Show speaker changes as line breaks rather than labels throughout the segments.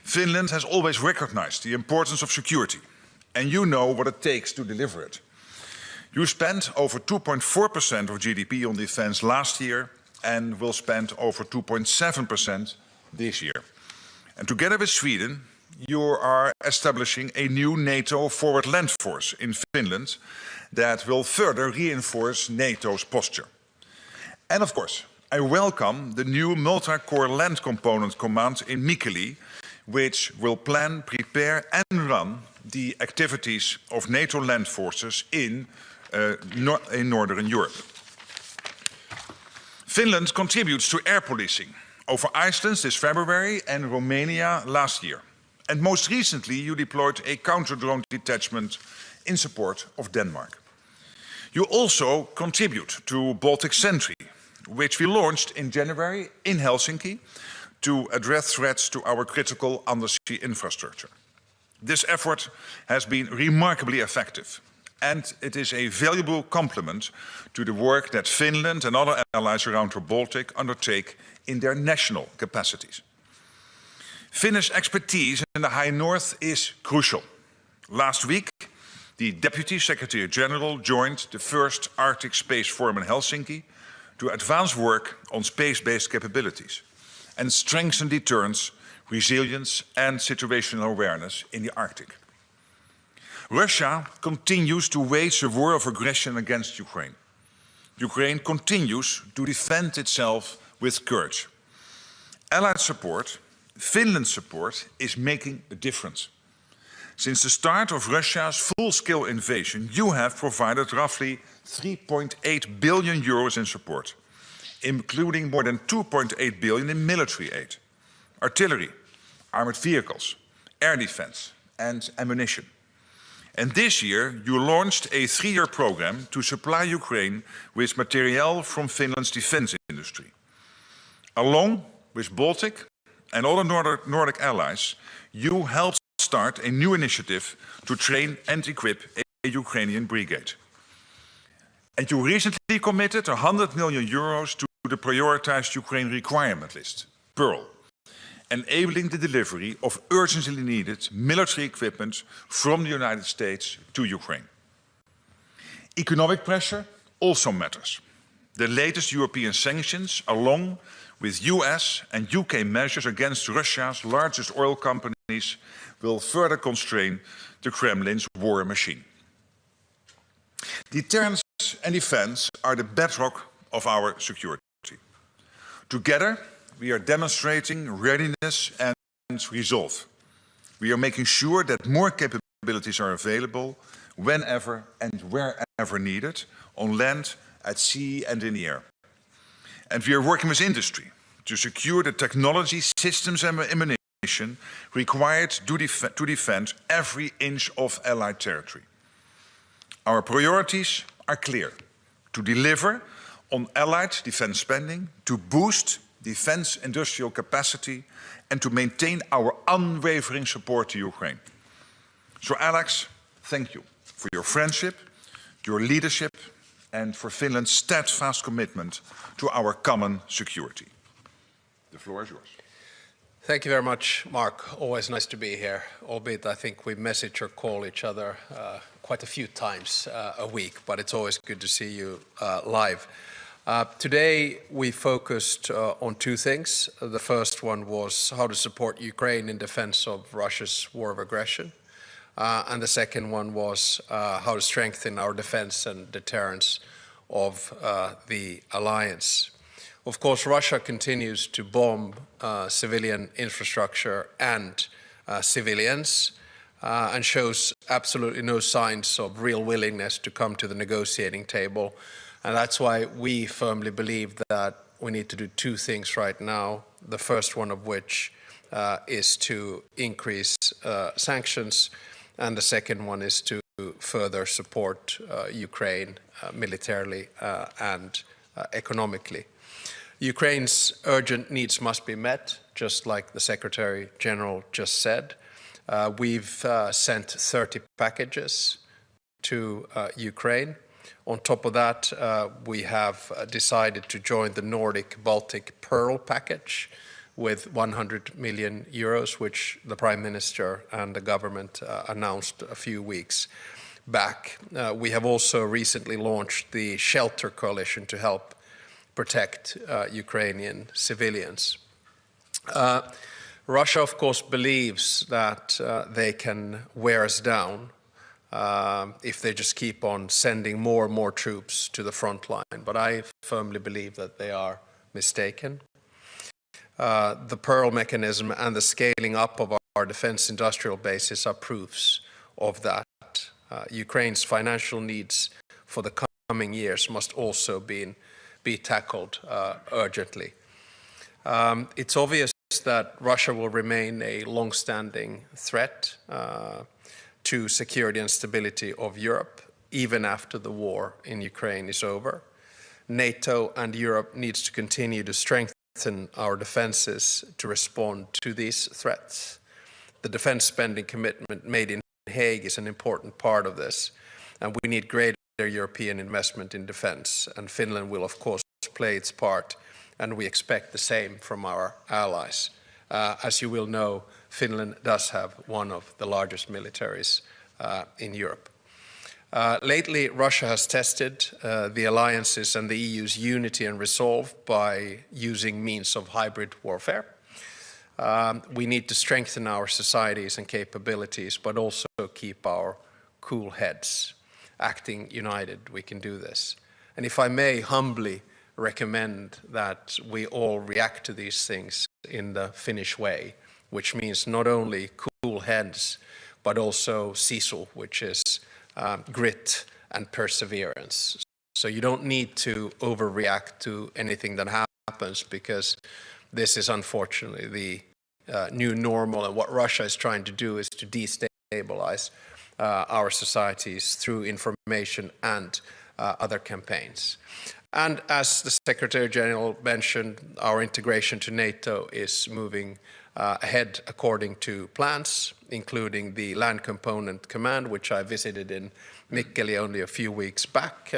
Finland has always recognized the importance of security, and you know what it takes to deliver it. You spent over 2.4% of GDP on defense last year and will spend over 2.7% this year. And together with Sweden, you are establishing a new NATO forward land force in Finland that will further reinforce NATO's posture. And of course, I welcome the new multi-corps land component command in Mikkeli, which will plan, prepare and run the activities of NATO land forces in Northern Europe. Finland contributes to air policing over Iceland this February and Romania last year. And most recently, you deployed a counter-drone detachment in support of Denmark. You also contribute to Baltic Sentry, which we launched in January in Helsinki to address threats to our critical undersea infrastructure. This effort has been remarkably effective, and it is a valuable complement to the work that Finland and other allies around the Baltic undertake in their national capacities. Finnish expertise in the High North is crucial. Last week, the Deputy Secretary General joined the first Arctic Space Forum in Helsinki to advance work on space-based capabilities and strengthen deterrence, resilience and situational awareness in the Arctic. Russia continues to wage a war of aggression against Ukraine. Ukraine continues to defend itself with courage. Allied support, Finland's support, is making a difference. Since the start of Russia's full-scale invasion, you have provided roughly 3.8 billion euros in support, including more than 2.8 billion in military aid, artillery, armored vehicles, air defense and ammunition. And this year, you launched a 3-year program to supply Ukraine with materiel from Finland's defense industry. Along with Baltic and other Nordic allies, you helped start a new initiative to train and equip a Ukrainian brigade. And you recently committed 100 million euros to the prioritized Ukraine requirement list, Pearl, enabling the delivery of urgently needed military equipment from the United States to Ukraine. Economic pressure also matters. The latest European sanctions, along with US and UK measures against Russia's largest oil companies, will further constrain the Kremlin's war machine. Deterrence and defense are the bedrock of our security. Together, we are demonstrating readiness and resolve. We are making sure that more capabilities are available whenever and wherever needed, on land, at sea and in the air. And we are working with industry to secure the technology, systems and ammunition required to defend every inch of Allied territory. Our priorities are clear: to deliver on Allied defense spending, to boost defense industrial capacity, and to maintain our unwavering support to Ukraine. So Alex, thank you for your friendship, your leadership, and for Finland's steadfast commitment to our common security. The floor is yours.
Thank you very much, Mark. Always nice to be here, albeit I think we message or call each other quite a few times a week, but it's always good to see you live. Today we focused on two things. The first one was how to support Ukraine in defense of Russia's war of aggression. And the second one was how to strengthen our defense and deterrence of the alliance. Of course, Russia continues to bomb civilian infrastructure and civilians and shows absolutely no signs of real willingness to come to the negotiating table. And that's why we firmly believe that we need to do two things right now, the first one of which is to increase sanctions, and the second one is to further support Ukraine militarily and economically. Ukraine's urgent needs must be met, just like the Secretary General just said. We've sent 30 packages to Ukraine. On top of that, we have decided to join the Nordic-Baltic Pearl package, with 100 million euros, which the Prime Minister and the government announced a few weeks back. We have also recently launched the Shelter Coalition to help protect Ukrainian civilians. Russia, of course, believes that they can wear us down if they just keep on sending more and more troops to the front line. But I firmly believe that they are mistaken. The Pearl mechanism and the scaling up of our defense industrial bases are proofs of that. Ukraine's financial needs for the coming years must also be tackled urgently. It's obvious that Russia will remain a long-standing threat to security and stability of Europe, even after the war in Ukraine is over. NATO and Europe needs to continue to strengthen our defenses to respond to these threats. The defense spending commitment made in Hague is an important part of this, and we need greater European investment in defense, and Finland will, of course, play its part, and we expect the same from our allies. As you will know, Finland does have one of the largest militaries in Europe. Lately, Russia has tested the alliances and the EU's unity and resolve by using means of hybrid warfare. We need to strengthen our societies and capabilities, but also keep our cool heads. Acting united, we can do this. And if I may humbly recommend that we all react to these things in the Finnish way, which means not only cool heads, but also sisu, which is grit and perseverance. So you don't need to overreact to anything that happens, because this is unfortunately the new normal, and what Russia is trying to do is to destabilize our societies through information and other campaigns. And as the Secretary General mentioned, our integration to NATO is moving ahead according to plans, including the Land Component Command, which I visited in Mikkeli only a few weeks back,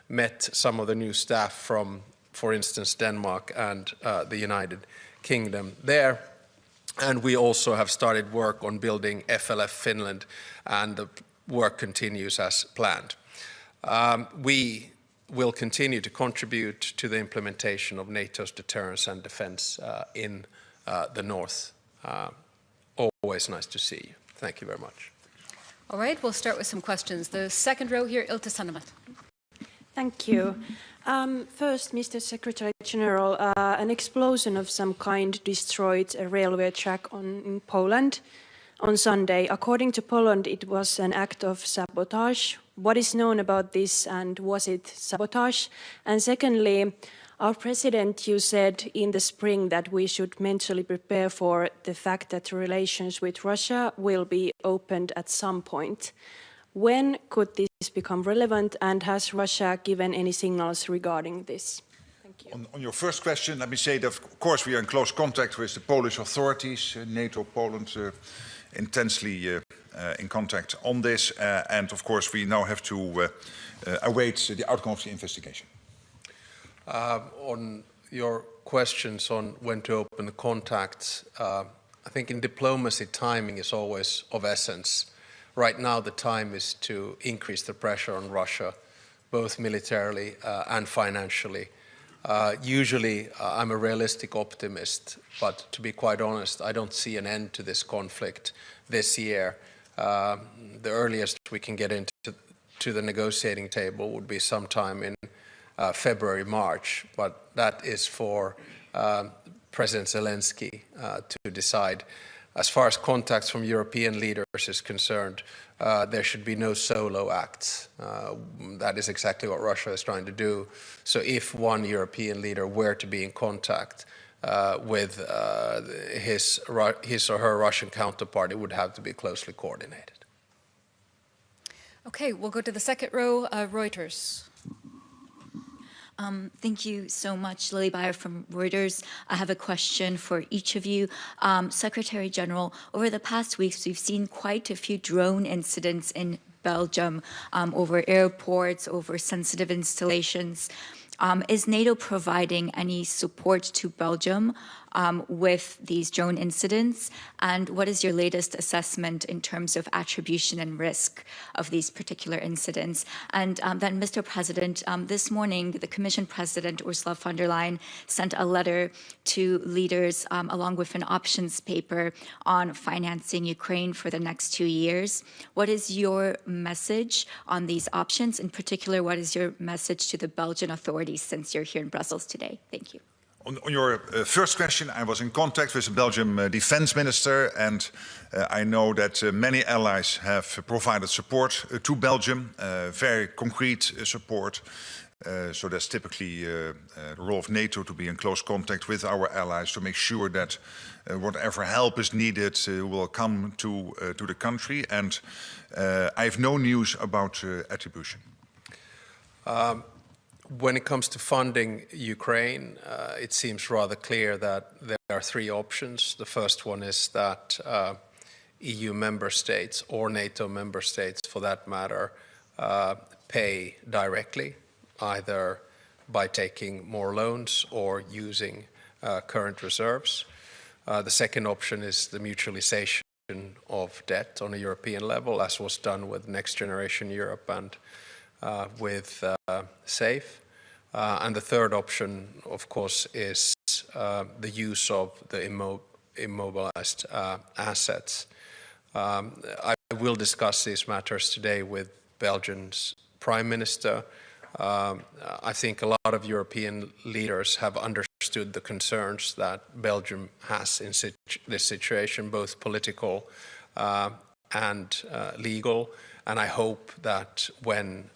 met some of the new staff from, for instance, Denmark and the United Kingdom there. And we also have started work on building FLF Finland, and the work continues as planned. We will continue to contribute to the implementation of NATO's deterrence and defense in the north. Always nice to see you. Thank you very much.
All right, we'll start with some questions. The second row here, Ilta Sanomat.
Thank you. First, Mr. Secretary General, an explosion of some kind destroyed a railway track in Poland on Sunday. According to Poland, it was an act of sabotage. What is known about this, and was it sabotage? And secondly, our president, you said in the spring that we should mentally prepare for the fact that relations with Russia will be opened at some point. When could this become relevant, and has Russia given any signals regarding this? Thank you.
On your first question, let me say that, of course, we are in close contact with the Polish authorities, NATO, Poland, intensely in contact on this. And, of course, we now have to await the outcome of the investigation.
On your questions on when to open the contacts, I think in diplomacy, timing is always of essence. Right now, the time is to increase the pressure on Russia, both militarily and financially. Usually, I'm a realistic optimist, but to be quite honest, I don't see an end to this conflict this year. The earliest we can get into the negotiating table would be sometime in February, March, but that is for President Zelensky to decide. As far as contacts from European leaders is concerned, there should be no solo acts. That is exactly what Russia is trying to do. So if one European leader were to be in contact with his or her Russian counterpart, it would have to be closely coordinated.
Okay, we'll go to the second row, Reuters.
Thank you so much, Lily Bayer from Reuters. I have a question for each of you. Secretary General, over the past weeks, we've seen quite a few drone incidents in Belgium over airports, over sensitive installations. Is NATO providing any support to Belgium with these drone incidents? And what is your latest assessment in terms of attribution and risk of these particular incidents? And then, Mr. President, this morning, the Commission President, Ursula von der Leyen, sent a letter to leaders along with an options paper on financing Ukraine for the next 2 years. What is your message on these options? In particular, what is your message to the Belgian authorities since you're here in Brussels today? Thank you.
On your first question, I was in contact with the Belgian defense minister, and I know that many allies have provided support to Belgium, very concrete support. So that's typically the role of NATO, to be in close contact with our allies to make sure that whatever help is needed will come to the country. And I have no news about attribution.
When it comes to funding Ukraine, it seems rather clear that there are 3 options. The first one is that EU member states, or NATO member states for that matter, pay directly, either by taking more loans or using current reserves. The second option is the mutualization of debt on a European level, as was done with Next Generation Europe and with SAFE. And the third option, of course, is the use of the immobilized assets. I will discuss these matters today with Belgium's Prime Minister. I think a lot of European leaders have understood the concerns that Belgium has in this situation, both political and legal. And I hope that when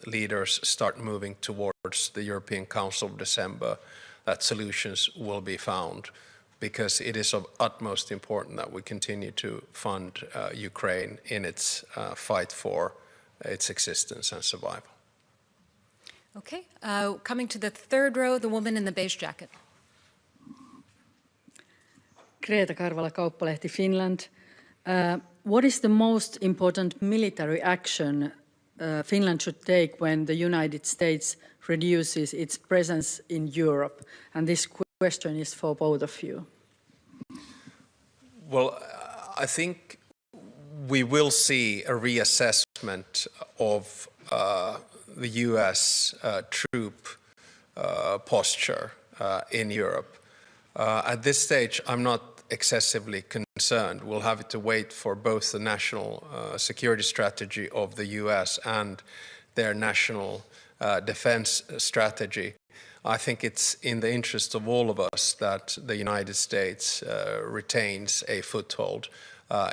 leaders start moving towards the European Council of December, that solutions will be found, because it is of utmost importance that we continue to fund Ukraine in its fight for its existence and survival.
Okay, coming to the third row, the woman in the beige jacket.
Greta Karvala, Kauppalehti, Finland. What is the most important military action Finland should take when the United States reduces its presence in Europe? And this question is for both of you.
Well, I think we will see a reassessment of the US troop posture in Europe. At this stage, I'm not excessively concerned. We'll have to wait for both the national security strategy of the US and their national defense strategy. I think it's in the interest of all of us that the United States retains a foothold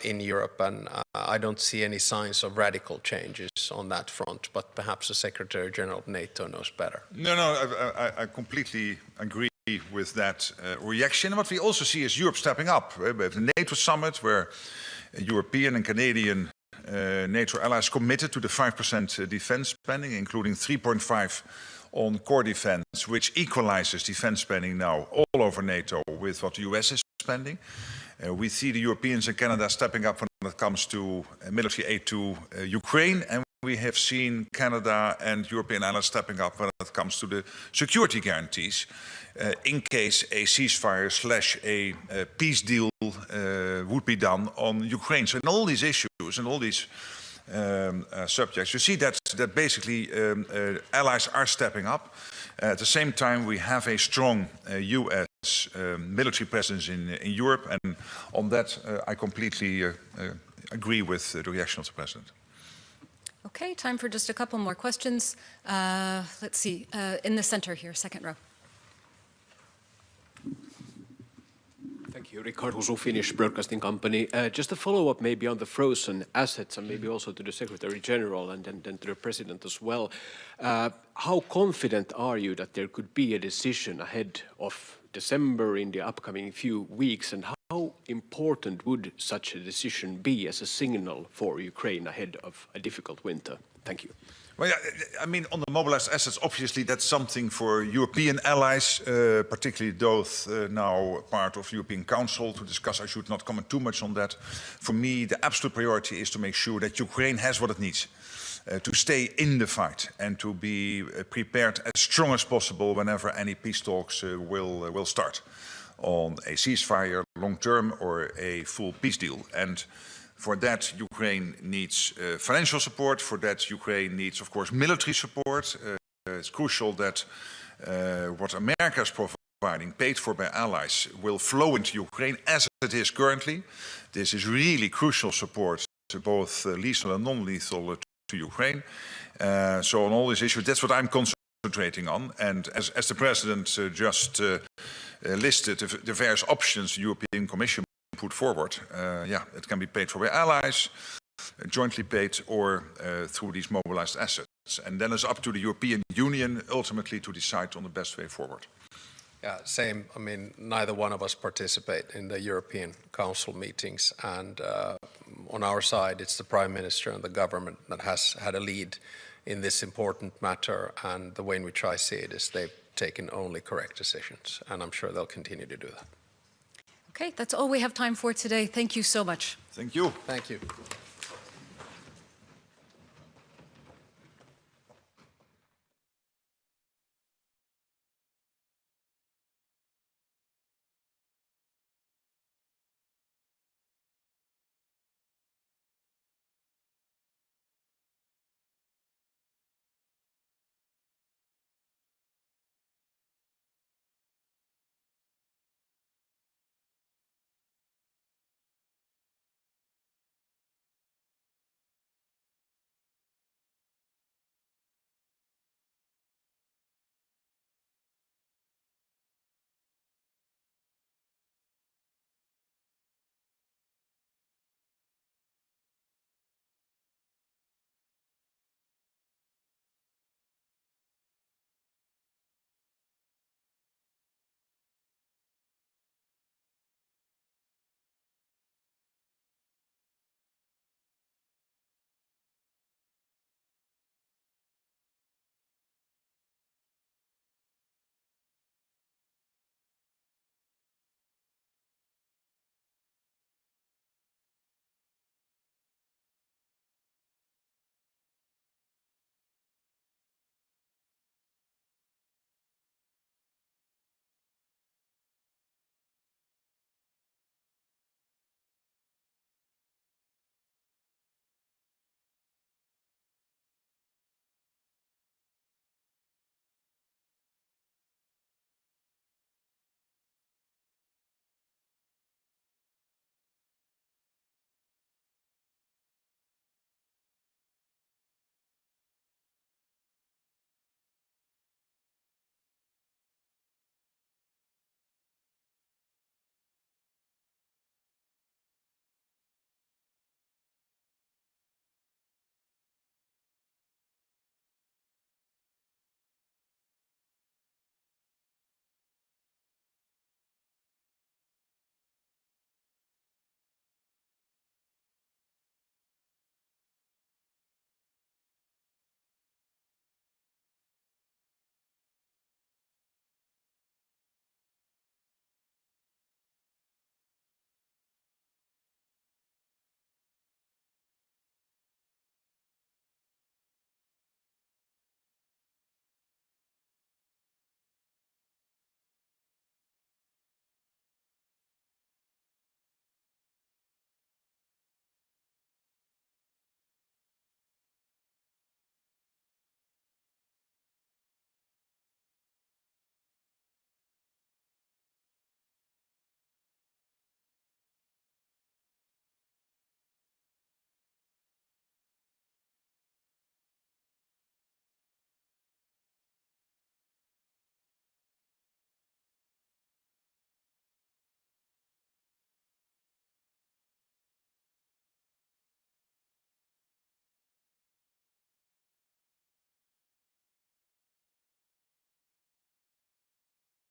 in Europe, and I don't see any signs of radical changes on that front, but perhaps the Secretary General of NATO knows better.
No, I completely agree with that reaction. What we also see is Europe stepping up. We have the NATO summit, where European and Canadian NATO allies committed to the 5% defense spending, including 3.5% on core defense, which equalizes defense spending now all over NATO with what the US is spending. We see the Europeans and Canada stepping up when it comes to military aid to Ukraine, and we have seen Canada and European allies stepping up when it comes to the security guarantees in case a ceasefire / a peace deal would be done on Ukraine. So in all these issues and all these subjects, you see that basically allies are stepping up. At the same time, we have a strong US military presence in Europe, and on that I completely agree with the reaction of the President.
Okay, time for just a couple more questions. Let's see, in the center here, second row.
Thank you. Richard Husu, Finnish Broadcasting Company. Just a follow-up maybe on the frozen assets, and maybe also to the Secretary General and then to the President as well. How confident are you that there could be a decision ahead of December in the upcoming few weeks, and how important would such a decision be as a signal for Ukraine ahead of a difficult winter? Thank you.
Well, yeah, I mean, on the mobilized assets, obviously that's something for European allies, particularly those now part of the European Council, to discuss. I should not comment too much on that. For me, the absolute priority is to make sure that Ukraine has what it needs to stay in the fight and to be prepared as strong as possible whenever any peace talks will start. on a ceasefire long-term or a full peace deal. And for that, Ukraine needs financial support. For that, Ukraine needs, of course, military support. It's crucial that what America is providing, paid for by allies, will flow into Ukraine as it is currently. This is really crucial support to both lethal and non-lethal to Ukraine. So on all these issues, that's what I'm concentrating on. And as the President just listed the various options the European Commission put forward, it can be paid for by allies, jointly paid, or through these mobilized assets. And then it's up to the European Union ultimately to decide on the best way forward.
Yeah, same. I mean, neither one of us participate in the European Council meetings, and on our side, it's the Prime Minister and the government that has had a lead in this important matter, and the way in which I see it is they've taken only correct decisions, and I'm sure they'll continue to do that.
Okay, that's all we have time for today. Thank you so much.
Thank you.
Thank you.